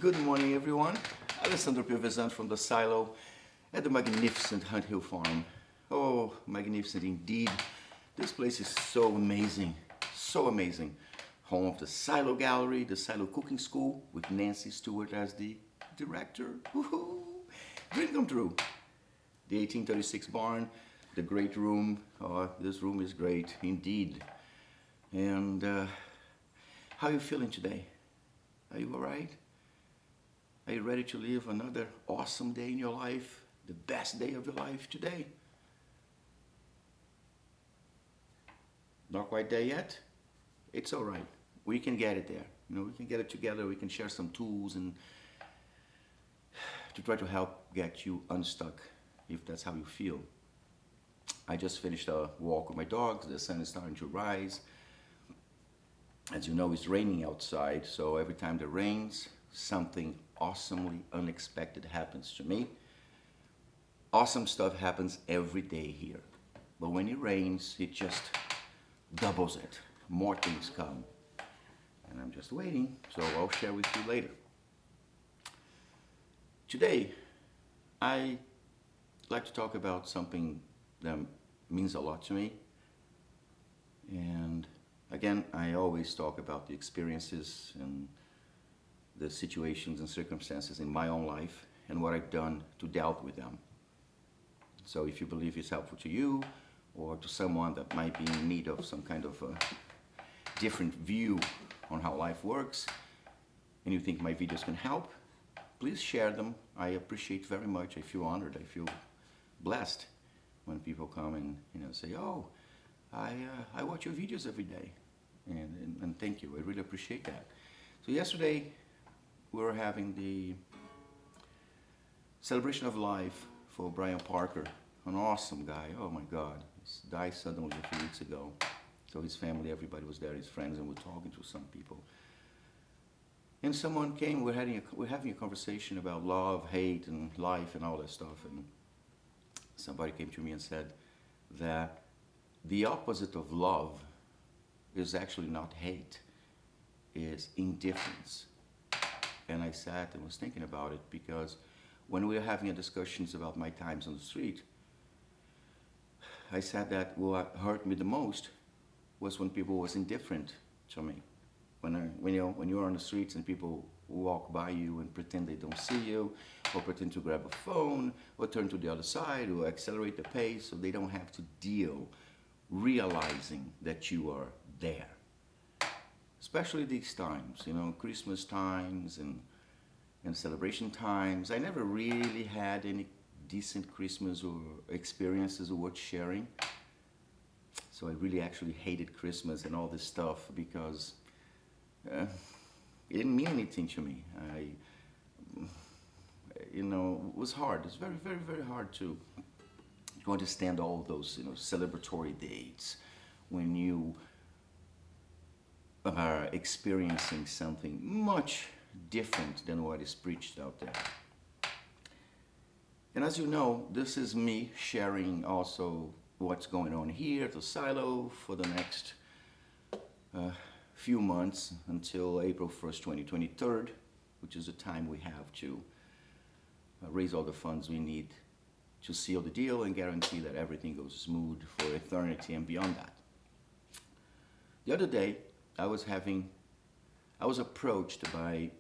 Good morning, everyone. Alessandro Piovesan from the Silo at the magnificent Hunt Hill Farm. Oh, magnificent indeed. This place is so amazing, so amazing. Home of the Silo Gallery, the Silo Cooking School with Nancy Stewart as the director. Woohoo! Dream come true. The 1836 barn, the great room. Oh, this room is great indeed. And how are you feeling today? Are you all right? Are you ready to live another awesome day in your life? The best day of your life today? Not quite there yet? It's all right. We can get it there. We can get it together. We can share some tools and to try to help get you unstuck if that's how you feel. I just finished a walk with my dogs. The sun is starting to rise. As you know, it's raining outside, so every time it rains, something awesomely unexpected happens to me. Awesome stuff happens every day here. But when it rains, it just doubles it. More things come. And I'm just waiting, so I'll share with you later. Today, I like to talk about something that means a lot to me. And again, I always talk about the experiences and the situations and circumstances in my own life and what I've done to deal with them. So if you believe it's helpful to you or to someone that might be in need of some kind of a different view on how life works and you think my videos can help, please share them. I appreciate very much. I feel honored. I feel blessed when people come and say, oh, I watch your videos every day. And thank you. I really appreciate that. So yesterday, we were having the celebration of life for Brian Parker, an awesome guy. Oh my God, he died suddenly a few weeks ago. So his family, everybody was there, his friends, and we're talking to some people. And someone came, we're having a conversation about love, hate, and life, and all that stuff. And somebody came to me and said that the opposite of love is actually not hate, is indifference. And I sat and was thinking about it because when we were having discussions about my times on the street, I said that what hurt me the most was when people was indifferent to me. When you're on the streets and people walk by you and pretend they don't see you, or pretend to grab a phone, or turn to the other side, or accelerate the pace so they don't have to deal realizing that you are there. Especially these times, Christmas times and celebration times. I never really had any decent Christmas or experiences worth sharing. So I really actually hated Christmas and all this stuff because it didn't mean anything to me. It was hard. It's very, very, very hard to understand all those, celebratory dates when you are experiencing something much different than what is preached out there. And as you know, this is me sharing also what's going on here at the Silo for the next few months until April 1st, 2023, which is the time we have to raise all the funds we need to seal the deal and guarantee that everything goes smooth for eternity and beyond that. The other day, I was approached by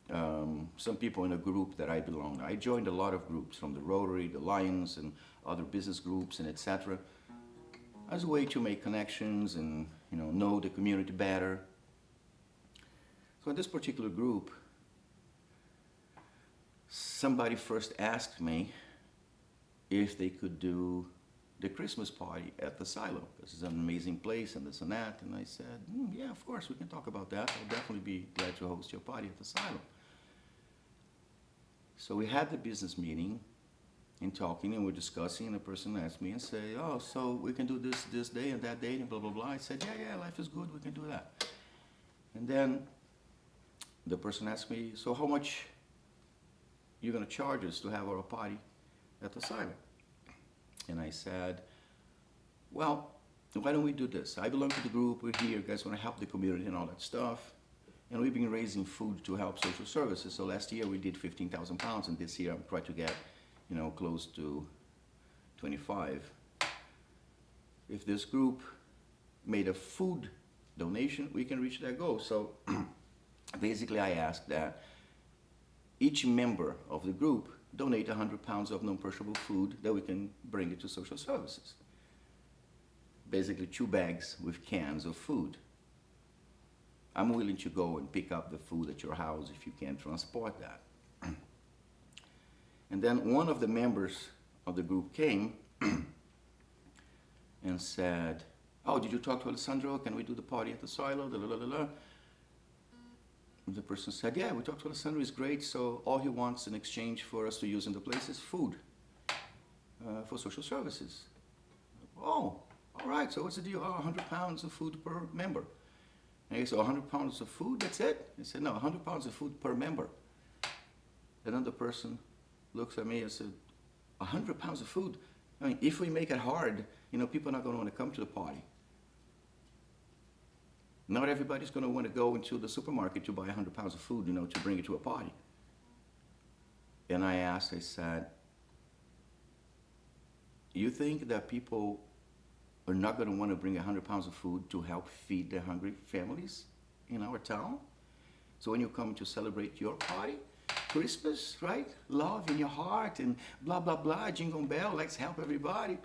some people in a group that I belong to. I joined a lot of groups from the Rotary, the Lions, and other business groups, and etc. as a way to make connections and know the community better. So in this particular group, somebody first asked me if they could do the Christmas party at the Silo. This is an amazing place and this and that. And I said, yeah, of course, we can talk about that. I'll definitely be glad to host your party at the Silo. So we had the business meeting and talking and we're discussing, and the person asked me and said, oh, so we can do this day and that day and blah, blah, blah. I said, yeah, life is good, we can do that. And then the person asked me, so how much you're gonna charge us to have our party at the Silo? And I said, well, why don't we do this? I belong to the group, we're here, you guys want to help the community and all that stuff. And we've been raising food to help social services. So last year we did 15,000 pounds, and this year I'm trying to get, close to 25. If this group made a food donation, we can reach that goal. So basically I asked that each member of the group donate 100 pounds of non-perishable food that we can bring it to social services. Basically 2 bags with cans of food. I'm willing to go and pick up the food at your house if you can transport that. And then one of the members of the group came and said, oh, did you talk to Alessandro? Can we do the party at the silo? The person said, yeah, we talked to Alessandro, he's great, so all he wants in exchange for us to use in the place is food for social services. Oh, all right, so what's the deal? Oh, 100 pounds of food per member. And he said, 100 pounds of food, that's it? He said, no, 100 pounds of food per member. Another person looks at me and said, 100 pounds of food? I mean, if we make it hard, people are not going to want to come to the party. Not everybody's going to want to go into the supermarket to buy 100 pounds of food, to bring it to a party. And I said, you think that people are not going to want to bring 100 pounds of food to help feed the hungry families in our town? So when you come to celebrate your party, Christmas, right? Love in your heart and blah, blah, blah, jingle bell, let's help everybody.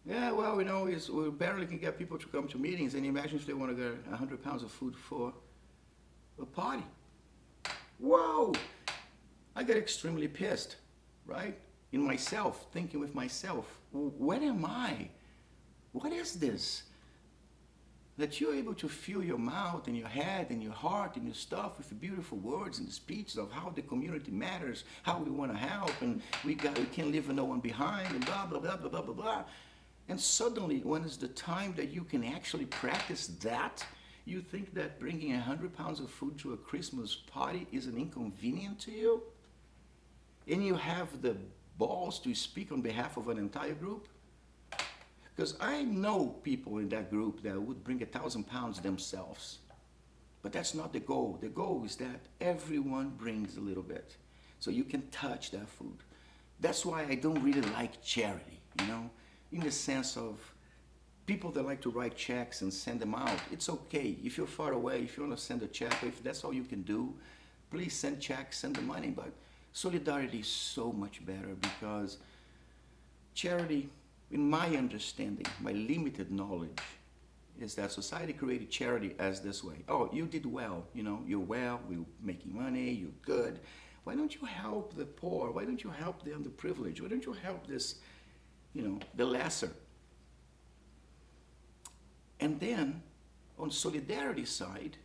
Yeah, well, we barely can get people to come to meetings, and imagine if they want to get 100 pounds of food for a party. Whoa! I get extremely pissed, right? In myself, thinking with myself, where am I? What is this? That you're able to fill your mouth and your head and your heart and your stuff with beautiful words and speeches of how the community matters, how we want to help, and we can't leave no one behind, and blah, blah, blah, blah, blah, blah, blah. And suddenly, when is the time that you can actually practice that, you think that bringing 100 pounds of food to a Christmas party is an inconvenience to you? And you have the balls to speak on behalf of an entire group? Because I know people in that group that would bring 1,000 pounds themselves. But that's not the goal. The goal is that everyone brings a little bit, so you can touch that food. That's why I don't really like charity, in the sense of people that like to write checks and send them out. It's okay. If you're far away, if you want to send a check, if that's all you can do, please send checks, send the money. But solidarity is so much better, because charity, in my understanding, my limited knowledge, is that society created charity as this way. Oh, you did well, you're well, we're making money, you're good. Why don't you help the poor? Why don't you help the underprivileged? Why don't you help this, the lesser? And then, on solidarity side,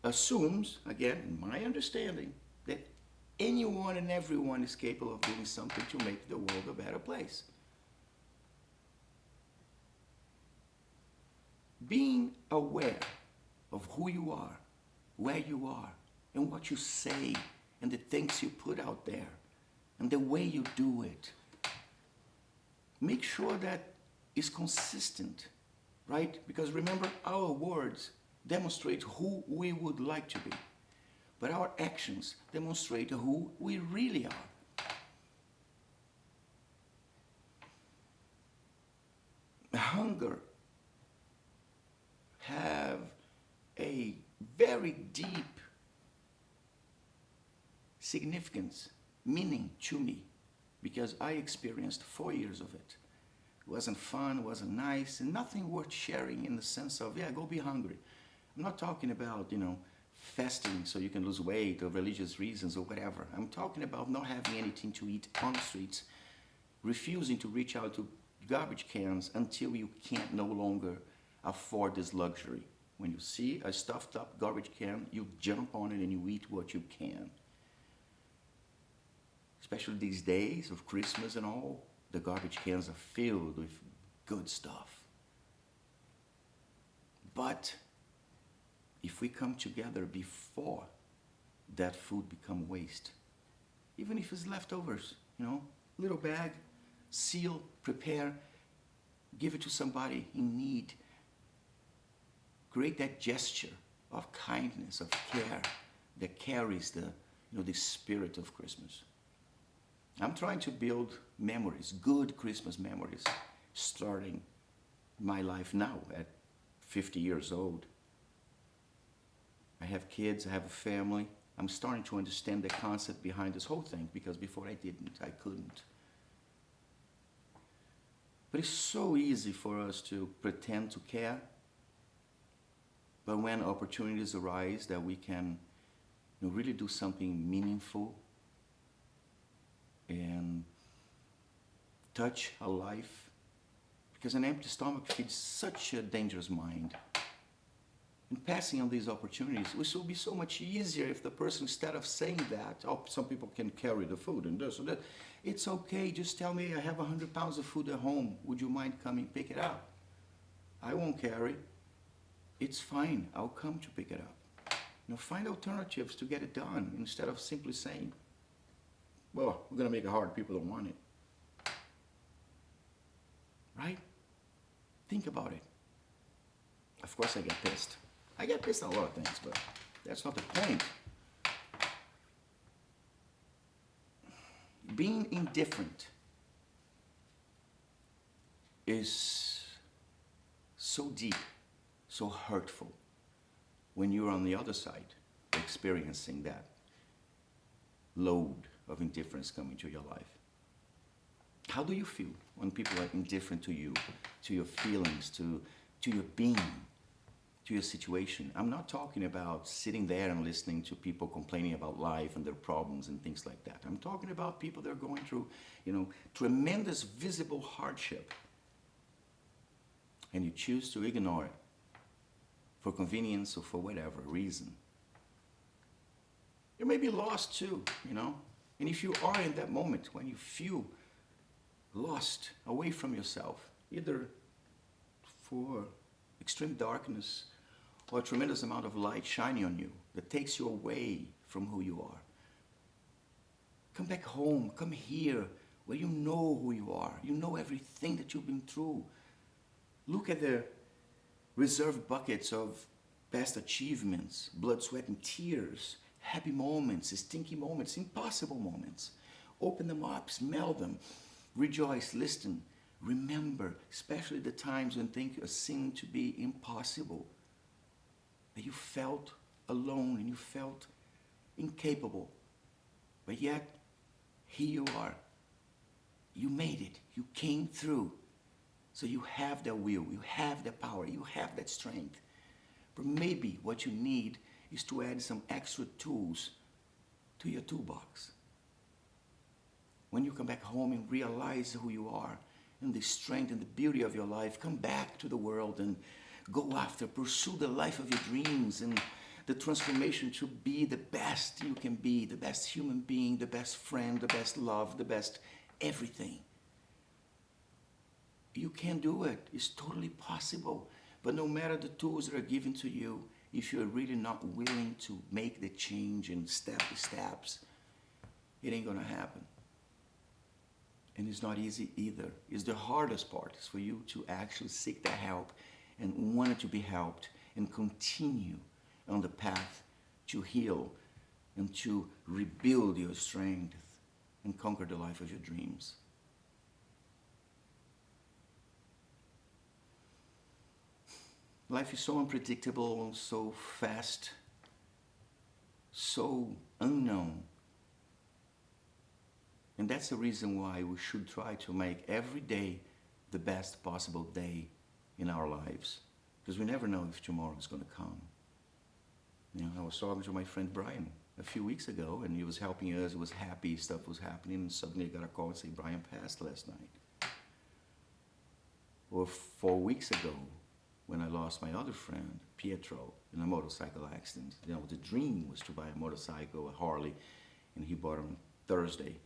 assumes, again, in my understanding, that anyone and everyone is capable of doing something to make the world a better place. Being aware of who you are, where you are, and what you say, and the things you put out there, and the way you do it. Make sure that it's consistent, right? Because remember, our words demonstrate who we would like to be, but our actions demonstrate who we really are. Hunger have a very deep significance, meaning to me, because I experienced 4 years of it. It wasn't fun, it wasn't nice, and nothing worth sharing in the sense of, yeah, go be hungry. I'm not talking about, fasting so you can lose weight or religious reasons or whatever. I'm talking about not having anything to eat on the streets, refusing to reach out to garbage cans until you can't no longer afford this luxury. When you see a stuffed up garbage can, you jump on it and you eat what you can. Especially these days of Christmas and all, the garbage cans are filled with good stuff. But if we come together before that food become waste, even if it's leftovers, little bag, seal, prepare, give it to somebody in need. Create that gesture of kindness, of care that carries the spirit of Christmas. I'm trying to build memories, good Christmas memories, starting my life now at 50 years old. I have kids, I have a family. I'm starting to understand the concept behind this whole thing because before I couldn't. But it's so easy for us to pretend to care. But when opportunities arise that we can really do something meaningful and touch a life, because an empty stomach feeds such a dangerous mind. And passing on these opportunities, it will be so much easier if the person, instead of saying that, oh, some people can carry the food and this and that, it's okay, just tell me I have 100 pounds of food at home, would you mind coming pick it up? I won't carry. It's fine, I'll come to pick it up. Find alternatives to get it done instead of simply saying, well, we're going to make it hard, people don't want it. Right? Think about it. Of course I get pissed. I get pissed on a lot of things, but that's not the point. Being indifferent is so deep, so hurtful when you're on the other side experiencing that load of indifference coming to your life. How do you feel when people are indifferent to you, to your feelings, to your being, to your situation? I'm not talking about sitting there and listening to people complaining about life and their problems and things like that. I'm talking about people that are going through, tremendous visible hardship. And you choose to ignore it for convenience or for whatever reason. You may be lost too, And if you are in that moment when you feel lost, away from yourself, either for extreme darkness or a tremendous amount of light shining on you that takes you away from who you are. Come back home, come here, where you know who you are. You know everything that you've been through. Look at the reserve buckets of past achievements, blood, sweat, and tears, happy moments, stinky moments, impossible moments. Open them up, smell them, rejoice, listen. Remember, especially the times when things seem to be impossible, that you felt alone and you felt incapable. But yet, here you are. You made it. You came through. So you have that will, you have that power, you have that strength. But maybe what you need is to add some extra tools to your toolbox. When you come back home and realize who you are and the strength and the beauty of your life, come back to the world and go after, pursue the life of your dreams and the transformation to be the best you can be, the best human being, the best friend, the best love, the best everything. You can do it. It's totally possible. But no matter the tools that are given to you, if you're really not willing to make the change and step the steps, it ain't going to happen. And it's not easy either. It's the hardest part is for you to actually seek that help and want to be helped and continue on the path to heal and to rebuild your strength and conquer the life of your dreams. Life is so unpredictable, so fast, so unknown. And that's the reason why we should try to make every day the best possible day in our lives. Because we never know if tomorrow is going to come. I was talking to my friend Brian a few weeks ago, and he was helping us. He was happy, stuff was happening, and suddenly I got a call and say, Brian passed last night. Or 4 weeks ago, when I lost my other friend, Pietro, in a motorcycle accident. The dream was to buy a motorcycle, a Harley, and he bought it on Thursday.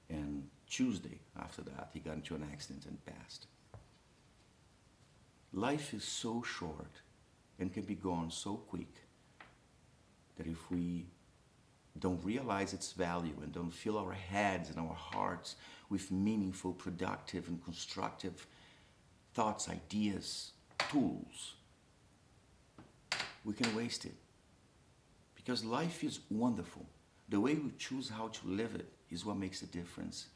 And Tuesday after that, he got into an accident and passed. Life is so short and can be gone so quick that if we don't realize its value and don't fill our heads and our hearts with meaningful, productive, and constructive thoughts, ideas, tools, we can waste it. Because life is wonderful. The way we choose how to live it is what makes a difference.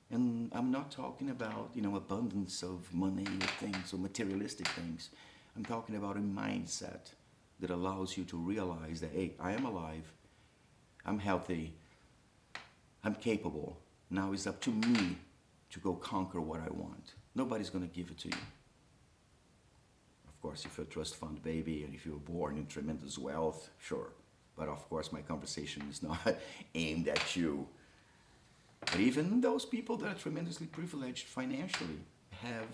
And I'm not talking about, abundance of money or things or materialistic things. I'm talking about a mindset that allows you to realize that, hey, I am alive, I'm healthy, I'm capable. Now it's up to me to go conquer what I want. Nobody's going to give it to you. Of course, if you're a trust fund baby and if you were born in tremendous wealth, sure. But of course, my conversation is not aimed at you. But even those people that are tremendously privileged financially have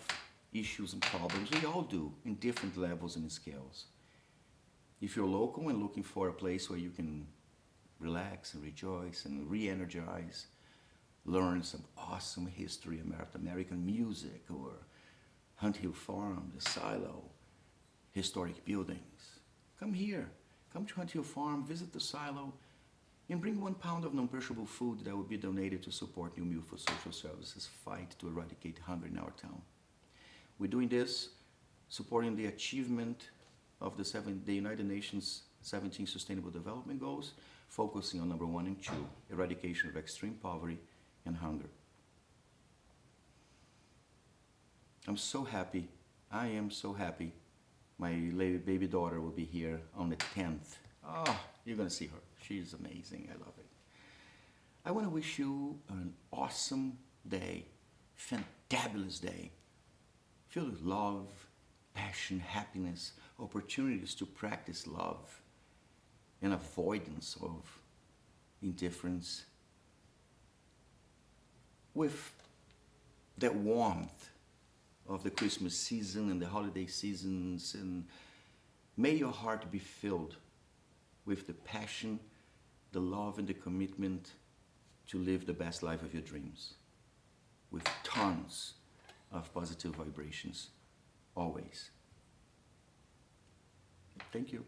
issues and problems. We all do, in different levels and scales. If you're local and looking for a place where you can relax and rejoice and re-energize, learn some awesome history about American music or Hunt Hill Farm, the Silo, historic buildings, come here. Come to Hunt Hill Farm, visit the Silo, and bring 1 pound of non-perishable food that will be donated to support New Milford Social Services' fight to eradicate hunger in our town. We're doing this supporting the achievement of the United Nations 17 Sustainable Development Goals, focusing on number 1 and 2, eradication of extreme poverty and hunger. I'm so happy. I am so happy. My baby daughter will be here on the 10th. Oh, you're going to see her. She's amazing. I love it. I want to wish you an awesome day, fantabulous day, filled with love, passion, happiness, opportunities to practice love, and avoidance of indifference, with that warmth of the Christmas season and the holiday seasons. And may your heart be filled with the passion, the love, and the commitment to live the best life of your dreams, with tons of positive vibrations, always. Thank you.